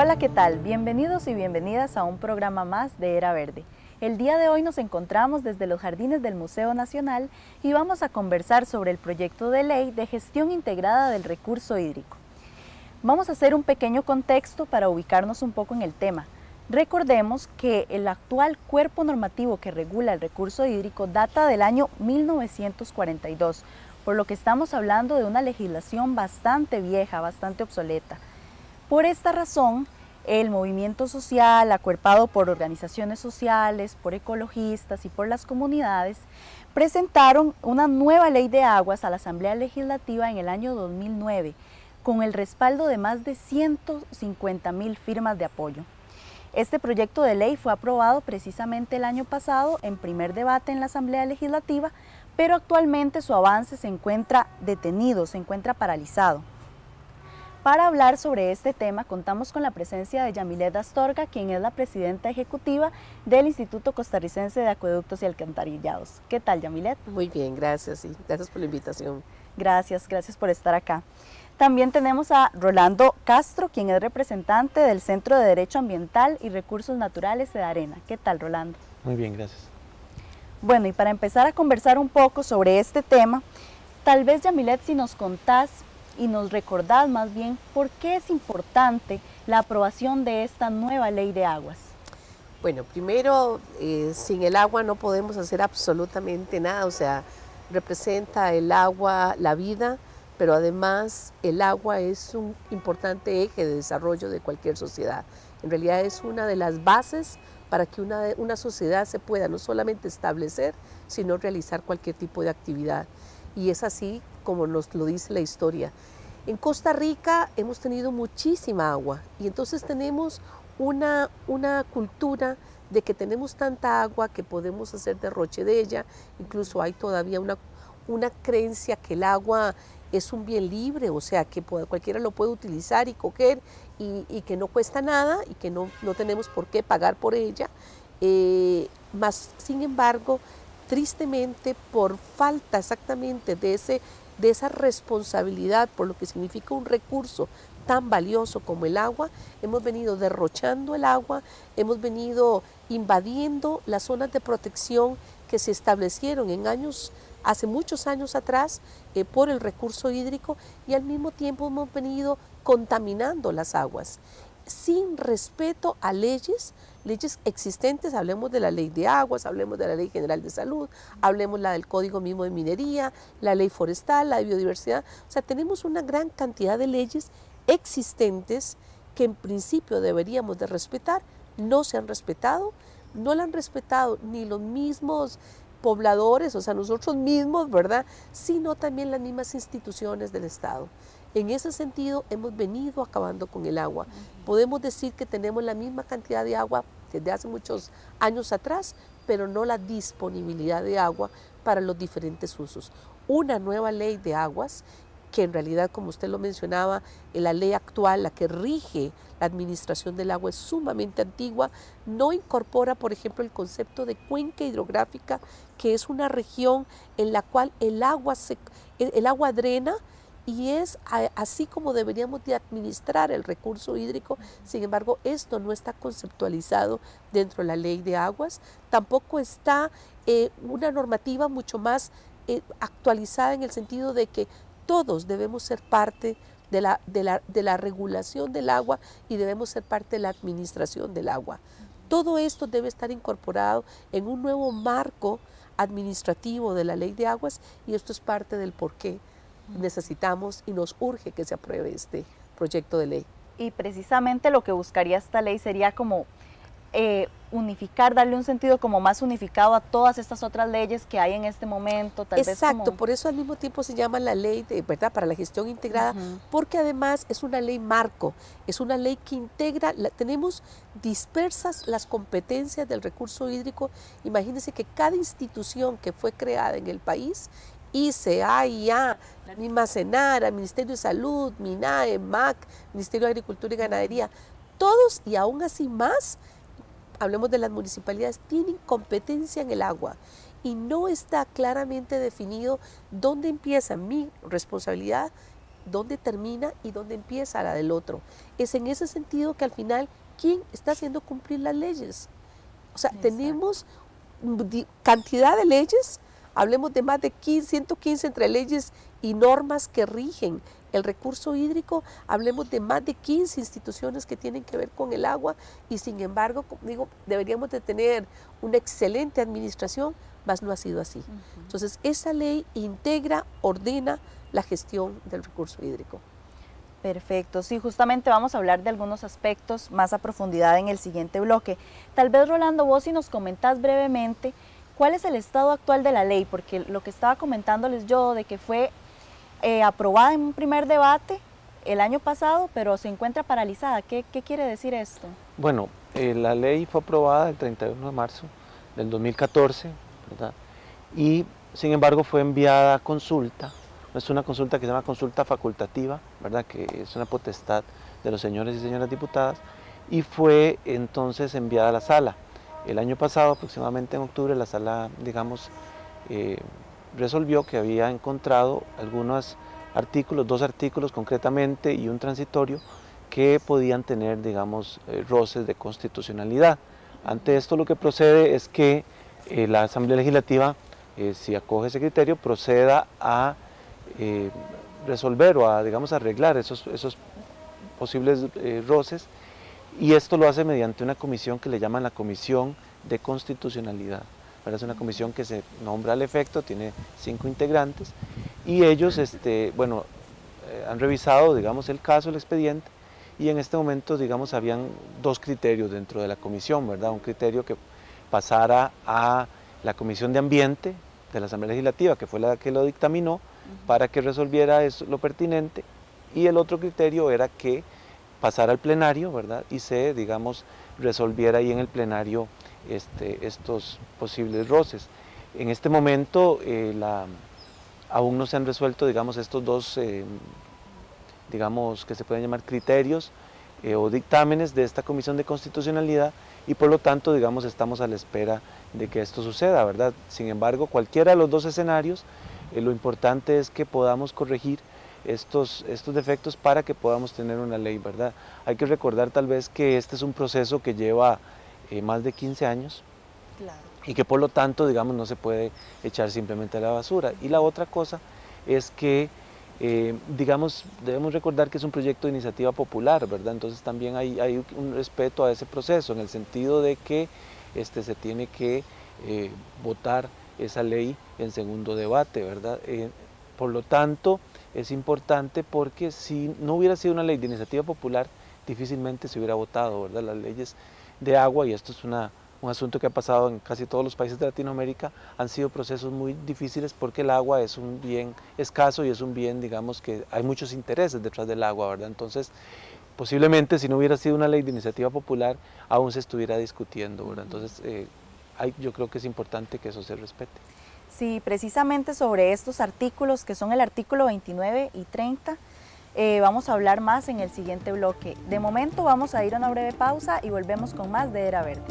Hola, ¿qué tal? Bienvenidos y bienvenidas a un programa más de Era Verde. El día de hoy nos encontramos desde los jardines del Museo Nacional y vamos a conversar sobre el proyecto de ley de gestión integrada del recurso hídrico. Vamos a hacer un pequeño contexto para ubicarnos un poco en el tema. Recordemos que el actual cuerpo normativo que regula el recurso hídrico data del año 1942, por lo que estamos hablando de una legislación bastante vieja, bastante obsoleta. Por esta razón, el movimiento social, acuerpado por organizaciones sociales, por ecologistas y por las comunidades, presentaron una nueva ley de aguas a la Asamblea Legislativa en el año 2009, con el respaldo de más de 150,000 firmas de apoyo. Este proyecto de ley fue aprobado precisamente el año pasado en primer debate en la Asamblea Legislativa, pero actualmente su avance se encuentra detenido, se encuentra paralizado. Para hablar sobre este tema contamos con la presencia de Yamilet Astorga, quien es la presidenta ejecutiva del Instituto Costarricense de Acueductos y Alcantarillados. ¿Qué tal, Yamilet? Muy bien, gracias y gracias por la invitación. Gracias por estar acá. También tenemos a Rolando Castro, quien es representante del Centro de Derecho Ambiental y Recursos Naturales de Arena. ¿Qué tal, Rolando? Muy bien, gracias. Bueno, y para empezar a conversar un poco sobre este tema, tal vez, Yamilet, si nos contás y nos recordás más bien por qué es importante la aprobación de esta nueva ley de aguas. Bueno, primero, sin el agua no podemos hacer absolutamente nada, o sea, representa el agua la vida, pero además el agua es un importante eje de desarrollo de cualquier sociedad. En realidad es una de las bases para que una sociedad se pueda no solamente establecer, sino realizar cualquier tipo de actividad. Y es así como nos lo dice la historia. En Costa Rica hemos tenido muchísima agua y entonces tenemos una cultura de que tenemos tanta agua que podemos hacer derroche de ella. Incluso hay todavía una creencia que el agua es un bien libre, o sea, que cualquiera lo puede utilizar y coger y que no cuesta nada y que no tenemos por qué pagar por ella. Sin embargo, tristemente, por falta exactamente de esa responsabilidad por lo que significa un recurso tan valioso como el agua, hemos venido derrochando el agua, hemos venido invadiendo las zonas de protección que se establecieron hace muchos años atrás por el recurso hídrico, y al mismo tiempo hemos venido contaminando las aguas sin respeto a leyes existentes. Hablemos de la ley de aguas, hablemos de la ley general de salud, hablemos la del código mismo de minería, la ley forestal, la de biodiversidad. O sea, tenemos una gran cantidad de leyes existentes que en principio deberíamos de respetar, no se han respetado, no la han respetado ni los mismos pobladores, o sea, nosotros mismos, ¿verdad?, sino también las mismas instituciones del Estado. En ese sentido, hemos venido acabando con el agua. Podemos decir que tenemos la misma cantidad de agua desde hace muchos años atrás, pero no la disponibilidad de agua para los diferentes usos. Una nueva ley de aguas, que en realidad, como usted lo mencionaba, la ley actual, la que rige la administración del agua, es sumamente antigua, no incorpora, por ejemplo, el concepto de cuenca hidrográfica, que es una región en la cual el agua drena, y es así como deberíamos de administrar el recurso hídrico. Sin embargo, esto no está conceptualizado dentro de la ley de aguas. Tampoco está una normativa mucho más actualizada en el sentido de que todos debemos ser parte de la regulación del agua y debemos ser parte de la administración del agua. Todo esto debe estar incorporado en un nuevo marco administrativo de la ley de aguas, y esto es parte del porqué necesitamos y nos urge que se apruebe este proyecto de ley. Y precisamente lo que buscaría esta ley sería como unificar, darle un sentido como más unificado a todas estas otras leyes que hay en este momento. Exacto, por eso al mismo tiempo se llama la ley ¿verdad?, para la gestión integrada, porque además es una ley marco, es una ley que integra, tenemos dispersas las competencias del recurso hídrico. Imagínense que cada institución que fue creada en el país, ICE, AIA, la misma SENARA, Ministerio de Salud, MINAE, MAC, Ministerio de Agricultura y Ganadería, todos y aún así más, hablemos de las municipalidades, tienen competencia en el agua y no está claramente definido dónde empieza mi responsabilidad dónde termina y dónde empieza la del otro. Es en ese sentido que al final, ¿quién está haciendo cumplir las leyes? O sea, tenemos cantidad de leyes, hablemos de más de 115 entre leyes y normas que rigen el recurso hídrico, hablemos de más de 15 instituciones que tienen que ver con el agua y sin embargo, como digo, deberíamos de tener una excelente administración, mas no ha sido así. Entonces, esa ley integra, ordena la gestión del recurso hídrico. Perfecto, sí, justamente vamos a hablar de algunos aspectos más a profundidad en el siguiente bloque. Tal vez, Rolando, vos si nos comentás brevemente cuál es el estado actual de la ley, porque lo que estaba comentándoles yo de que fue aprobada en un primer debate el año pasado, pero se encuentra paralizada. ¿Qué quiere decir esto? Bueno, la ley fue aprobada el 31 de marzo del 2014, ¿verdad? Y sin embargo fue enviada a consulta. Es una consulta que se llama consulta facultativa, ¿verdad? Que es una potestad de los señores y señoras diputadas, y fue entonces enviada a la sala. El año pasado, aproximadamente en octubre, la sala, digamos, resolvió que había encontrado algunos artículos, 2 artículos concretamente y un transitorio, que podían tener, digamos, roces de constitucionalidad. Ante esto lo que procede es que la Asamblea Legislativa, si acoge ese criterio, proceda a resolver o a, digamos, arreglar esos posibles roces, y esto lo hace mediante una comisión que le llaman la Comisión de Constitucionalidad. Es una comisión que se nombra al efecto, tiene 5 integrantes, y ellos bueno, han revisado, digamos, el caso, el expediente, y en este momento, digamos, habían 2 criterios dentro de la comisión, ¿verdad? Un criterio que pasara a la Comisión de Ambiente de la Asamblea Legislativa, que fue la que lo dictaminó, para que resolviera eso, lo pertinente, y el otro criterio era que pasara al plenario, ¿verdad? Y se, digamos, resolviera ahí en el plenario estos posibles roces. En este momento aún no se han resuelto, digamos, estos 2, digamos, que se pueden llamar criterios o dictámenes de esta Comisión de Constitucionalidad, y por lo tanto, digamos, estamos a la espera de que esto suceda, ¿verdad? Sin embargo, cualquiera de los 2 escenarios, lo importante es que podamos corregir estos defectos para que podamos tener una ley, ¿verdad? Hay que recordar tal vez que este es un proceso que lleva más de 15 años, claro, y que por lo tanto, digamos, no se puede echar simplemente a la basura. Y la otra cosa es que, digamos, debemos recordar que es un proyecto de iniciativa popular, ¿verdad? Entonces también hay un respeto a ese proceso, en el sentido de que se tiene que votar esa ley en segundo debate, ¿verdad? Por lo tanto, es importante porque si no hubiera sido una ley de iniciativa popular, difícilmente se hubiera votado, ¿verdad? Las leyes de agua, y esto es un asunto que ha pasado en casi todos los países de Latinoamérica, han sido procesos muy difíciles porque el agua es un bien escaso y es un bien, digamos, que hay muchos intereses detrás del agua, ¿verdad? Entonces, posiblemente si no hubiera sido una ley de iniciativa popular, aún se estuviera discutiendo, ¿verdad? Entonces, yo creo que es importante que eso se respete. Sí, precisamente sobre estos artículos, que son el artículo 29 y 30, vamos a hablar más en el siguiente bloque. De momento vamos a ir a una breve pausa y volvemos con más de Era Verde.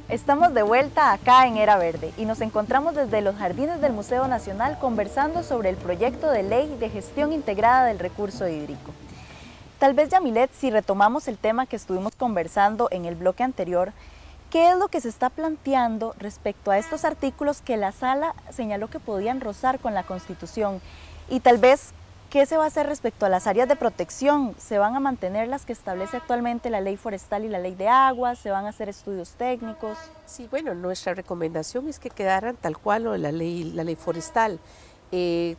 Estamos de vuelta acá en Era Verde y nos encontramos desde los jardines del Museo Nacional conversando sobre el proyecto de ley de gestión integrada del recurso hídrico. Tal vez, Yamilet, si retomamos el tema que estuvimos conversando en el bloque anterior, ¿qué es lo que se está planteando respecto a estos artículos que la Sala señaló que podían rozar con la Constitución? Y tal vez, ¿qué se va a hacer respecto a las áreas de protección? ¿Se van a mantener las que establece actualmente la ley forestal y la ley de aguas? ¿Se van a hacer estudios técnicos? Sí, bueno, nuestra recomendación es que quedaran tal cual la ley forestal,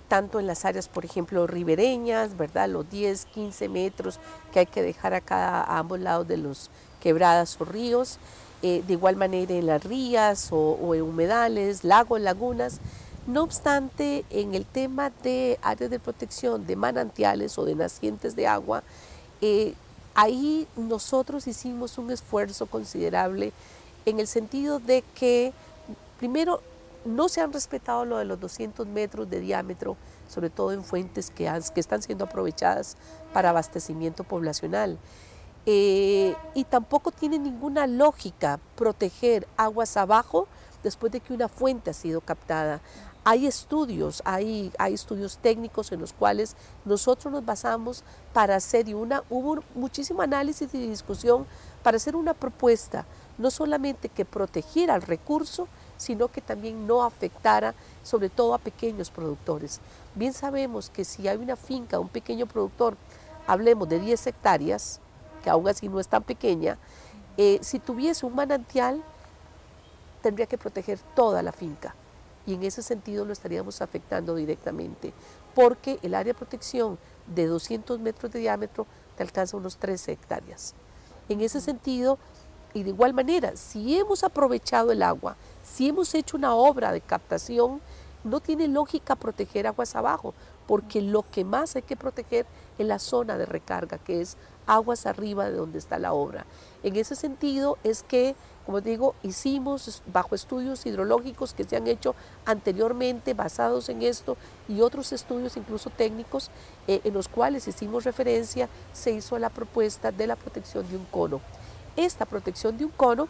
tanto en las áreas, por ejemplo, ribereñas, ¿verdad? Los 10, 15 metros que hay que dejar a ambos lados de los quebradas o ríos, de igual manera en las rías o en humedales, lagos, lagunas. No obstante, en el tema de áreas de protección de manantiales o de nacientes de agua, ahí nosotros hicimos un esfuerzo considerable en el sentido de que, primero, no se han respetado lo de los 200 metros de diámetro sobre todo en fuentes que están siendo aprovechadas para abastecimiento poblacional. Y tampoco tiene ninguna lógica proteger aguas abajo después de que una fuente ha sido captada. Hay estudios técnicos en los cuales nosotros nos basamos para hacer, hubo muchísimo análisis y discusión para hacer una propuesta, no solamente que protegiera el recurso, sino que también no afectara sobre todo a pequeños productores. Bien sabemos que si hay una finca, un pequeño productor, hablemos de 10 hectáreas, que aún así no es tan pequeña, si tuviese un manantial, tendría que proteger toda la finca. Y en ese sentido lo estaríamos afectando directamente, porque el área de protección de 200 metros de diámetro te alcanza unos 13 hectáreas. En ese sentido, y de igual manera, si hemos aprovechado el agua, si hemos hecho una obra de captación, no tiene lógica proteger aguas abajo, porque lo que más hay que proteger es la zona de recarga, que es aguas arriba de donde está la obra. En ese sentido es que, como digo, hicimos bajo estudios hidrológicos que se han hecho anteriormente basados en esto y otros estudios incluso técnicos en los cuales hicimos referencia, se hizo la propuesta de la protección de un cono. Esta protección de un cono,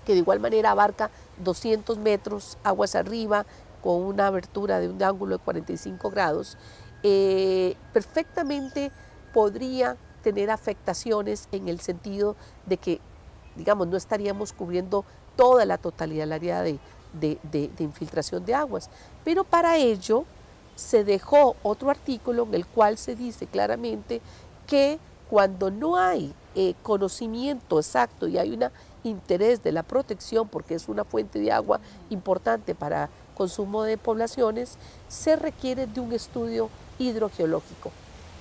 que de igual manera abarca 200 metros aguas arriba con una abertura de un ángulo de 45 grados, perfectamente podría tener afectaciones en el sentido de que, digamos, no estaríamos cubriendo toda la totalidad del área de infiltración de aguas. Pero para ello se dejó otro artículo en el cual se dice claramente que cuando no hay conocimiento exacto y hay un interés de la protección, porque es una fuente de agua importante para consumo de poblaciones, se requiere de un estudio hidrogeológico.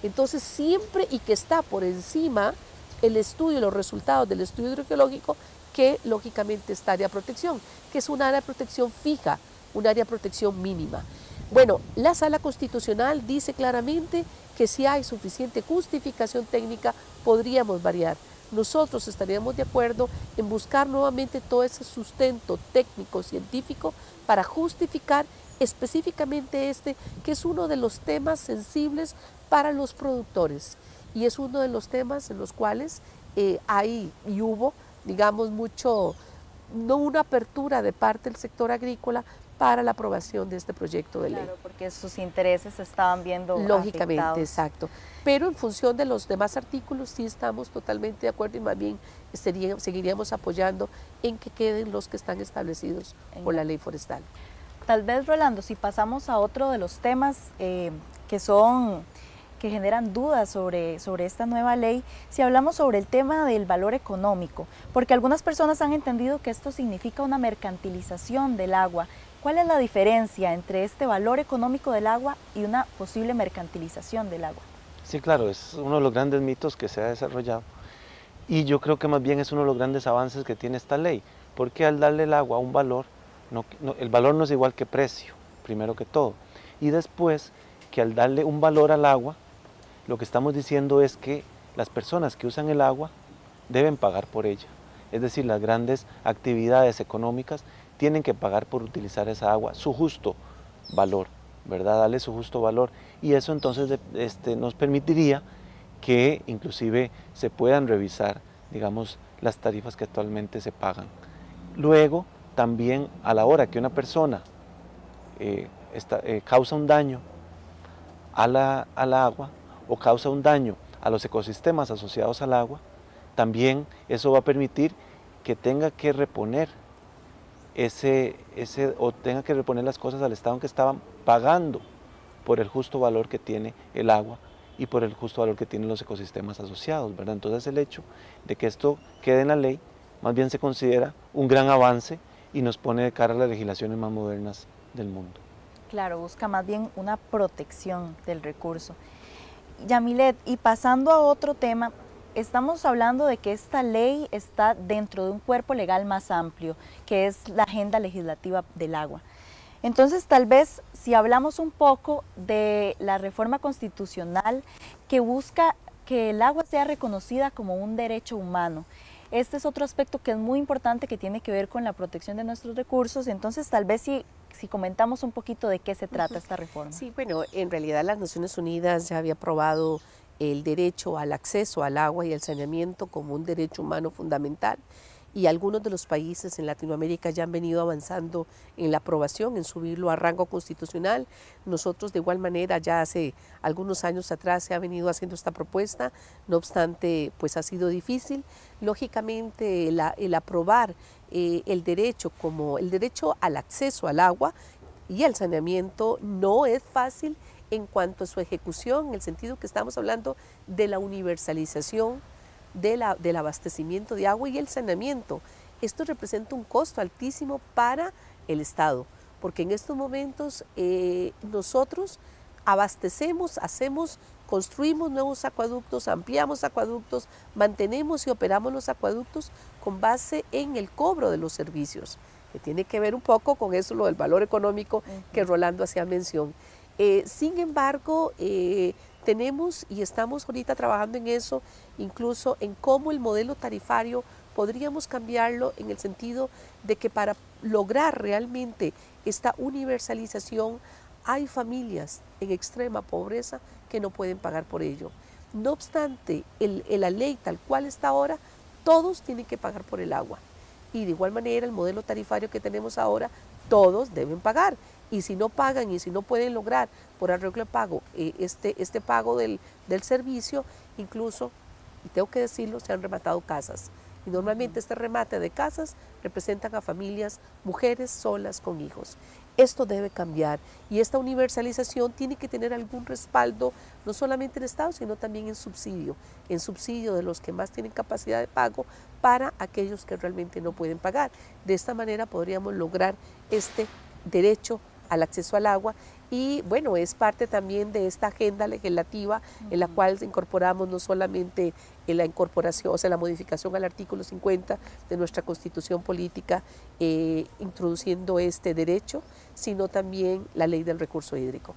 Entonces siempre y que está por encima el estudio, los resultados del estudio hidrogeológico, que lógicamente está área de protección, que es un área de protección fija, un área de protección mínima. Bueno, la Sala Constitucional dice claramente que si hay suficiente justificación técnica podríamos variar. Nosotros estaríamos de acuerdo en buscar nuevamente todo ese sustento técnico, científico, para justificar específicamente este, que es uno de los temas sensibles para los productores y es uno de los temas en los cuales hay y hubo, digamos, no una apertura de parte del sector agrícola para la aprobación de este proyecto de ley. Claro, porque sus intereses se estaban viendo lógicamente, afectados. exacto. Pero en función de los demás artículos sí estamos totalmente de acuerdo y más bien seguiríamos apoyando en que queden los que están establecidos por la ley forestal. Tal vez, Rolando, si pasamos a otro de los temas que generan dudas sobre esta nueva ley, si hablamos sobre el tema del valor económico, porque algunas personas han entendido que esto significa una mercantilización del agua. ¿Cuál es la diferencia entre este valor económico del agua y una posible mercantilización del agua? Sí, claro, es uno de los grandes mitos que se ha desarrollado y yo creo que más bien es uno de los grandes avances que tiene esta ley, porque al darle el agua un valor, el valor no es igual que precio, primero que todo, y después que al darle un valor al agua, lo que estamos diciendo es que las personas que usan el agua deben pagar por ella, es decir, las grandes actividades económicas tienen que pagar por utilizar esa agua, su justo valor, ¿verdad? Darle su justo valor y eso entonces nos permitiría que inclusive se puedan revisar, digamos, las tarifas que actualmente se pagan. Luego, también a la hora que una persona causa un daño a la agua o causa un daño a los ecosistemas asociados al agua, también eso va a permitir que tenga que reponer o tenga que reponer las cosas al estado en que estaban pagando por el justo valor que tiene el agua y por el justo valor que tienen los ecosistemas asociados, ¿verdad? Entonces el hecho de que esto quede en la ley más bien se considera un gran avance y nos pone de cara a las legislaciones más modernas del mundo. Claro, busca más bien una protección del recurso. Yamilet, y pasando a otro tema, estamos hablando de que esta ley está dentro de un cuerpo legal más amplio, que es la agenda legislativa del agua. Entonces, tal vez, si hablamos un poco de la reforma constitucional que busca que el agua sea reconocida como un derecho humano. Este es otro aspecto que es muy importante, que tiene que ver con la protección de nuestros recursos. Entonces, tal vez si si comentamos un poquito de qué se trata esta reforma. Sí, bueno, en realidad las Naciones Unidas ya había aprobado el derecho al acceso al agua y al saneamiento como un derecho humano fundamental, y algunos de los países en Latinoamérica ya han venido avanzando en la aprobación, en subirlo a rango constitucional. Nosotros de igual manera ya hace algunos años atrás se ha venido haciendo esta propuesta, no obstante pues ha sido difícil. Lógicamente el aprobar el derecho como el derecho al acceso al agua y al saneamiento no es fácil en cuanto a su ejecución, en el sentido que estamos hablando de la universalización del abastecimiento de agua y el saneamiento. Esto representa un costo altísimo para el Estado, porque en estos momentos nosotros abastecemos, construimos nuevos acueductos, ampliamos acueductos, mantenemos y operamos los acueductos con base en el cobro de los servicios, que tiene que ver un poco con eso, lo del valor económico que Rolando hacía mención. Sin embargo, tenemos y estamos ahorita trabajando en eso, incluso en cómo el modelo tarifario podríamos cambiarlo en el sentido de que para lograr realmente esta universalización hay familias en extrema pobreza que no pueden pagar por ello. No obstante, la ley tal cual está ahora, todos tienen que pagar por el agua. Y de igual manera el modelo tarifario que tenemos ahora, todos deben pagar. Y si no pagan y si no pueden lograr por arreglo de pago este pago del servicio, incluso, y tengo que decirlo, se han rematado casas. Y normalmente este remate de casas representan a familias, mujeres solas con hijos. Esto debe cambiar y esta universalización tiene que tener algún respaldo, no solamente en Estado, sino también en subsidio de los que más tienen capacidad de pago para aquellos que realmente no pueden pagar. De esta manera podríamos lograr este derecho al acceso al agua y bueno, es parte también de esta agenda legislativa en la cual incorporamos no solamente la incorporación, o sea, la modificación al artículo 50 de nuestra Constitución Política, introduciendo este derecho, sino también la ley del recurso hídrico.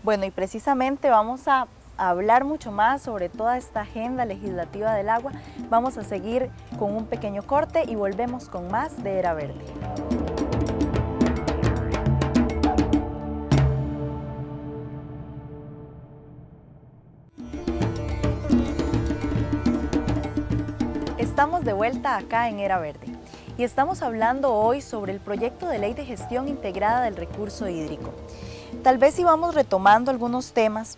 Bueno, y precisamente vamos a hablar mucho más sobre toda esta agenda legislativa del agua. Vamos a seguir con un pequeño corte y volvemos con más de Era Verde. Estamos de vuelta acá en Era Verde y estamos hablando hoy sobre el proyecto de ley de gestión integrada del recurso hídrico. Tal vez si vamos retomando algunos temas,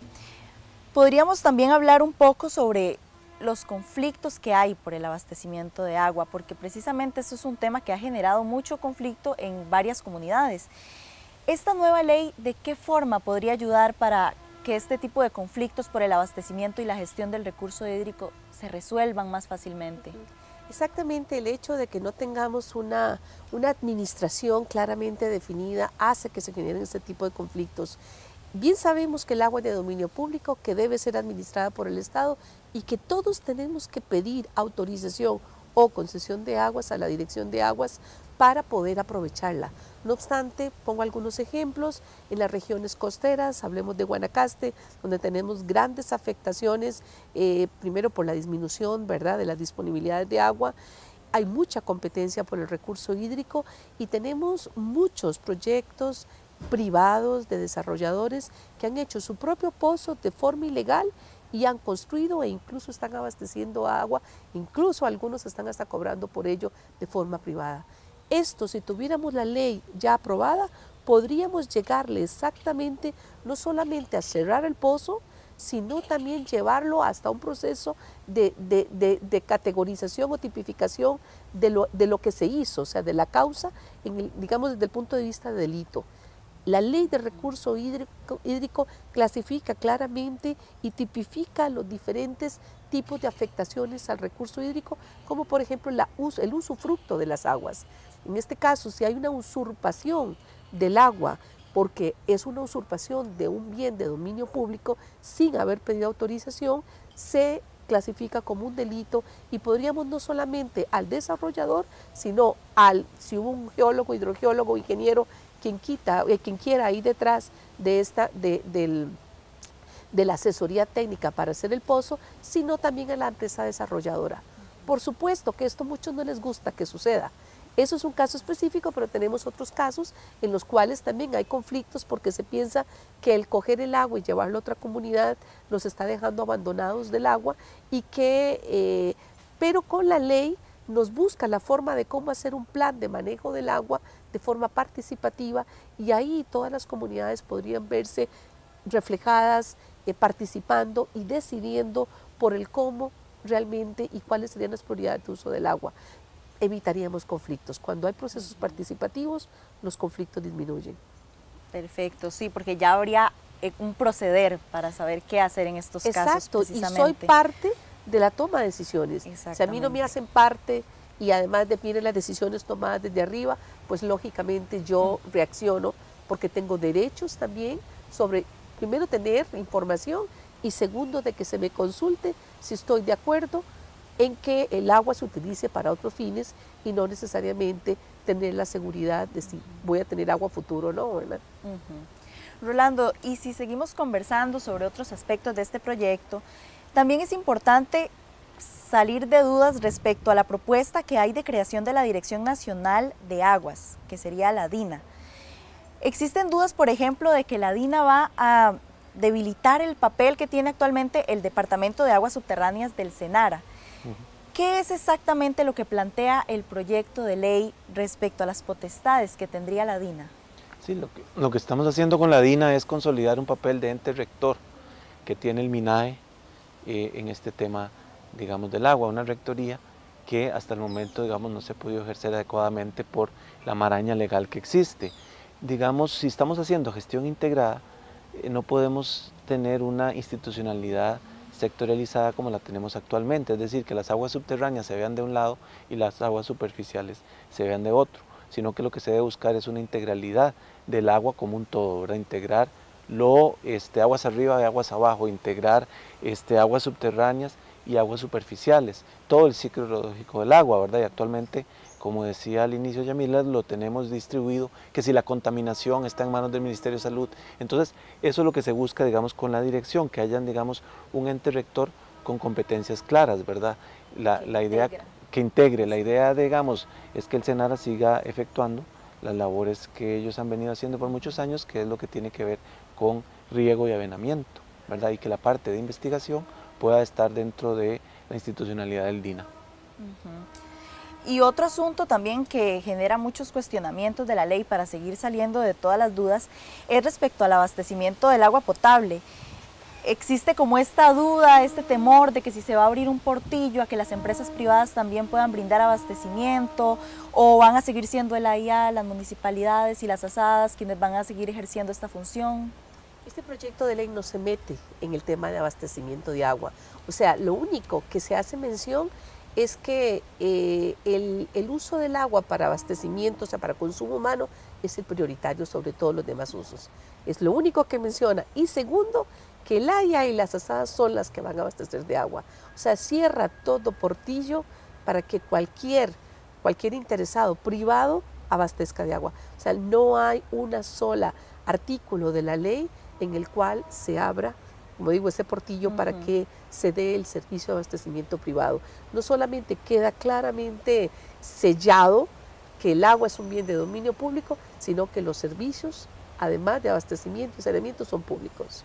podríamos también hablar un poco sobre los conflictos que hay por el abastecimiento de agua, porque precisamente eso es un tema que ha generado mucho conflicto en varias comunidades. ¿Esta nueva ley de qué forma podría ayudar para que este tipo de conflictos por el abastecimiento y la gestión del recurso hídrico se resuelvan más fácilmente? Exactamente, el hecho de que no tengamos una administración claramente definida hace que se generen este tipo de conflictos. Bien sabemos que el agua es de dominio público, que debe ser administrada por el Estado y que todos tenemos que pedir autorización o concesión de aguas a la Dirección de Aguas para poder aprovecharla. No obstante, pongo algunos ejemplos, en las regiones costeras, hablemos de Guanacaste, donde tenemos grandes afectaciones, primero por la disminución, ¿verdad?, de las disponibilidades de agua. Hay mucha competencia por el recurso hídrico y tenemos muchos proyectos privados de desarrolladores que han hecho su propio pozo de forma ilegal y han construido e incluso están abasteciendo agua, incluso algunos están hasta cobrando por ello de forma privada. Esto, si tuviéramos la ley ya aprobada, podríamos llegarle exactamente, no solamente a cerrar el pozo, sino también llevarlo hasta un proceso de categorización o tipificación de lo que se hizo, o sea, de la causa, digamos desde el punto de vista de delito. La ley de recurso hídrico clasifica claramente y tipifica los diferentes tipos de afectaciones al recurso hídrico, como por ejemplo el usufructo de las aguas. En este caso, si hay una usurpación del agua, porque es una usurpación de un bien de dominio público sin haber pedido autorización, se clasifica como un delito y podríamos no solamente al desarrollador, sino si hubo un geólogo, hidrogeólogo, ingeniero, quien quiera ahí detrás de la asesoría técnica para hacer el pozo, sino también a la empresa desarrolladora. Por supuesto que esto a muchos no les gusta que suceda Eso es un caso específico, pero tenemos otros casos en los cuales también hay conflictos porque se piensa que el coger el agua y llevarlo a otra comunidad nos está dejando abandonados del agua y que, pero con la ley nos busca la forma de cómo hacer un plan de manejo del agua de forma participativa y ahí todas las comunidades podrían verse reflejadas, participando y decidiendo por el cómo realmente y cuáles serían las prioridades de uso del agua. Evitaríamos conflictos. Cuando hay procesos participativos, los conflictos disminuyen. Perfecto, sí, porque ya habría un proceder para saber qué hacer en estos casos precisamente. Y soy parte de la toma de decisiones. Si a mí no me hacen parte y además definen las decisiones tomadas desde arriba, pues lógicamente yo reacciono porque tengo derechos también sobre, primero, tener información y segundo, de que se me consulte si estoy de acuerdo en que el agua se utilice para otros fines y no necesariamente tener la seguridad de si voy a tener agua futuro o no, ¿verdad? Rolando, y si seguimos conversando sobre otros aspectos de este proyecto, también es importante salir de dudas respecto a la propuesta que hay de creación de la Dirección Nacional de Aguas, que sería la DINA. Existen dudas, por ejemplo, de que la DINA va a debilitar el papel que tiene actualmente el Departamento de Aguas Subterráneas del SENARA. ¿Qué es exactamente lo que plantea el proyecto de ley respecto a las potestades que tendría la DINA? Sí, lo que estamos haciendo con la DINA es consolidar un papel de ente rector que tiene el MINAE en este tema, digamos, del agua, una rectoría que hasta el momento, digamos, no se ha podido ejercer adecuadamente por la maraña legal que existe. Digamos, si estamos haciendo gestión integrada, no podemos tener una institucionalidad sectorializada como la tenemos actualmente, es decir, que las aguas subterráneas se vean de un lado y las aguas superficiales se vean de otro, sino que lo que se debe buscar es una integralidad del agua como un todo, ¿verdad? Integrar aguas arriba y aguas abajo, integrar aguas subterráneas y aguas superficiales, todo el ciclo hidrológico del agua, ¿verdad? Y actualmente, como decía al inicio Yamila, lo tenemos distribuido, que si la contaminación está en manos del Ministerio de Salud, entonces eso es lo que se busca, digamos, con la dirección, que hayan, digamos, un ente rector con competencias claras, ¿verdad? La idea que integre, la idea, digamos, es que el SENARA siga efectuando las labores que ellos han venido haciendo por muchos años, que es lo que tiene que ver con riego y avenamiento, ¿verdad? Y que la parte de investigación pueda estar dentro de la institucionalidad del DINA. Y otro asunto también que genera muchos cuestionamientos de la ley para seguir saliendo de todas las dudas es respecto al abastecimiento del agua potable. Existe como esta duda, este temor de que si se va a abrir un portillo a que las empresas privadas también puedan brindar abastecimiento o van a seguir siendo el AIA, las municipalidades y las asadas quienes van a seguir ejerciendo esta función. Este proyecto de ley no se mete en el tema de abastecimiento de agua. O sea, lo único que se hace mención es que el uso del agua para abastecimiento, o sea, para consumo humano, es el prioritario sobre todos los demás usos. Es lo único que menciona. Y segundo, que el AIA y las asadas son las que van a abastecer de agua. O sea, cierra todo portillo para que cualquier interesado privado abastezca de agua. O sea, no hay una sola artículo de la ley en el cual se abra, como digo, ese portillo para que se dé el servicio de abastecimiento privado. No solamente queda claramente sellado que el agua es un bien de dominio público, sino que los servicios, además de abastecimiento y saneamiento, son públicos.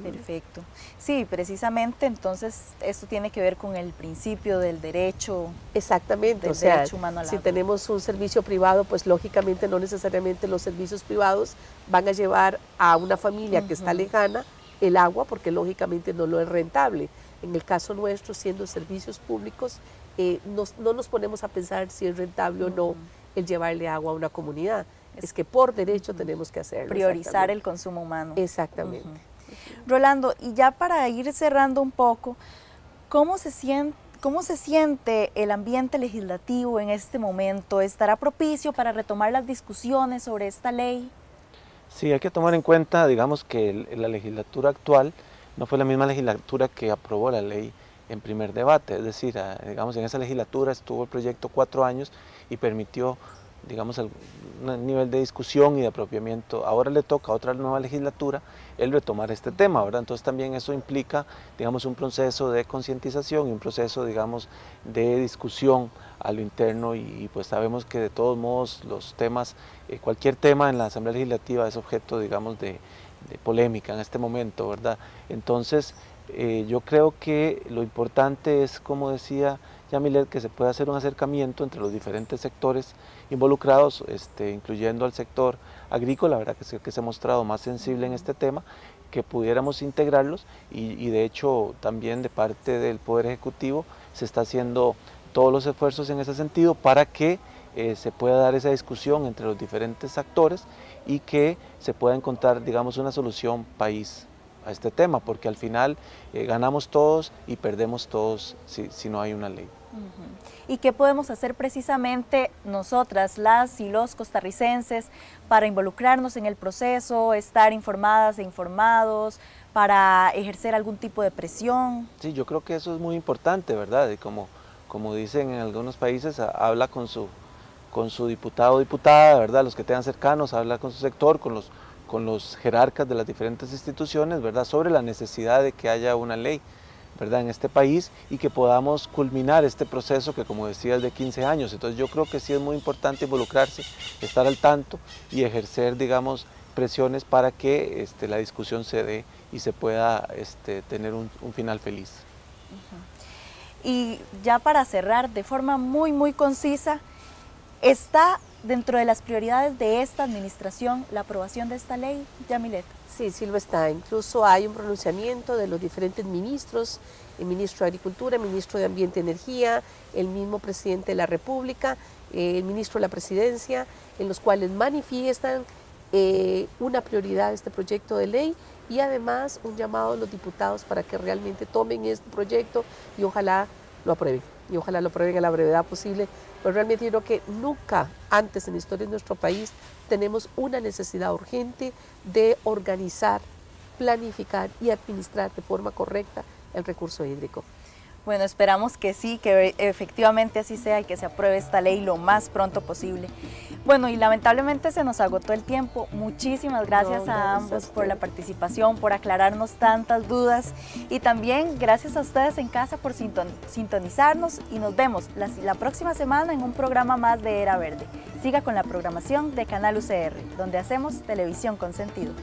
Perfecto. Sí, precisamente entonces esto tiene que ver con el principio del derecho. Exactamente, del o sea, derecho humano al si agua. tenemos un servicio privado, pues lógicamente no necesariamente los servicios privados van a llevar a una familia que está lejana el agua, porque lógicamente no lo es rentable. En el caso nuestro, siendo servicios públicos, no nos ponemos a pensar si es rentable o no el llevarle agua a una comunidad. Es que por derecho tenemos que hacerlo. Priorizar el consumo humano. Exactamente. Rolando, y ya para ir cerrando un poco, ¿cómo se siente el ambiente legislativo en este momento? ¿Estará propicio para retomar las discusiones sobre esta ley? Sí, hay que tomar en cuenta, digamos, que la legislatura actual no fue la misma legislatura que aprobó la ley en primer debate, es decir, digamos, en esa legislatura estuvo el proyecto 4 años y permitió digamos, un nivel de discusión y de apropiamiento. Ahora le toca a otra nueva legislatura el retomar este tema, ¿verdad? Entonces también eso implica, digamos, un proceso de concientización y un proceso, digamos, de discusión a lo interno y pues sabemos que de todos modos los temas, cualquier tema en la Asamblea Legislativa es objeto, digamos, de polémica en este momento, ¿verdad? Entonces yo creo que lo importante es, como decía Yamilet, que se pueda hacer un acercamiento entre los diferentes sectores involucrados, incluyendo al sector agrícola, ¿verdad? Que se ha mostrado más sensible en este tema, que pudiéramos integrarlos y de hecho también de parte del Poder Ejecutivo se está haciendo todos los esfuerzos en ese sentido para que se pueda dar esa discusión entre los diferentes actores y que se pueda encontrar, digamos, una solución país a este tema, porque al final ganamos todos y perdemos todos si no hay una ley. ¿Y qué podemos hacer precisamente nosotras, las y los costarricenses, para involucrarnos en el proceso, estar informadas e informados, para ejercer algún tipo de presión? Sí, yo creo que eso es muy importante, ¿verdad? Y como dicen en algunos países, habla con su diputado o diputada, ¿verdad? Los que tengan cercanos, habla con su sector, con los jerarcas de las diferentes instituciones, ¿verdad? Sobre la necesidad de que haya una ley, ¿verdad? En este país y que podamos culminar este proceso que, como decía, es de 15 años. Entonces yo creo que sí es muy importante involucrarse, estar al tanto y ejercer, digamos, presiones para que la discusión se dé y se pueda tener un final feliz. Y ya para cerrar, de forma muy concisa, ¿está dentro de las prioridades de esta administración la aprobación de esta ley, Yamilet? Sí lo está. Incluso hay un pronunciamiento de los diferentes ministros, el ministro de Agricultura, el ministro de Ambiente y Energía, el mismo presidente de la República, el ministro de la Presidencia, en los cuales manifiestan una prioridad de este proyecto de ley y además un llamado a los diputados para que realmente tomen este proyecto y ojalá lo aprueben. Y ojalá lo aprueben a la brevedad posible, pero realmente yo creo que nunca antes en la historia de nuestro país tenemos una necesidad urgente de organizar, planificar y administrar de forma correcta el recurso hídrico. Bueno, esperamos que sí, que efectivamente así sea y que se apruebe esta ley lo más pronto posible. Bueno, y lamentablemente se nos agotó el tiempo. Muchísimas gracias a ambos por la participación, por aclararnos tantas dudas y también gracias a ustedes en casa por sintonizarnos y nos vemos la próxima semana en un programa más de Era Verde. Siga con la programación de Canal UCR, donde hacemos televisión con sentido.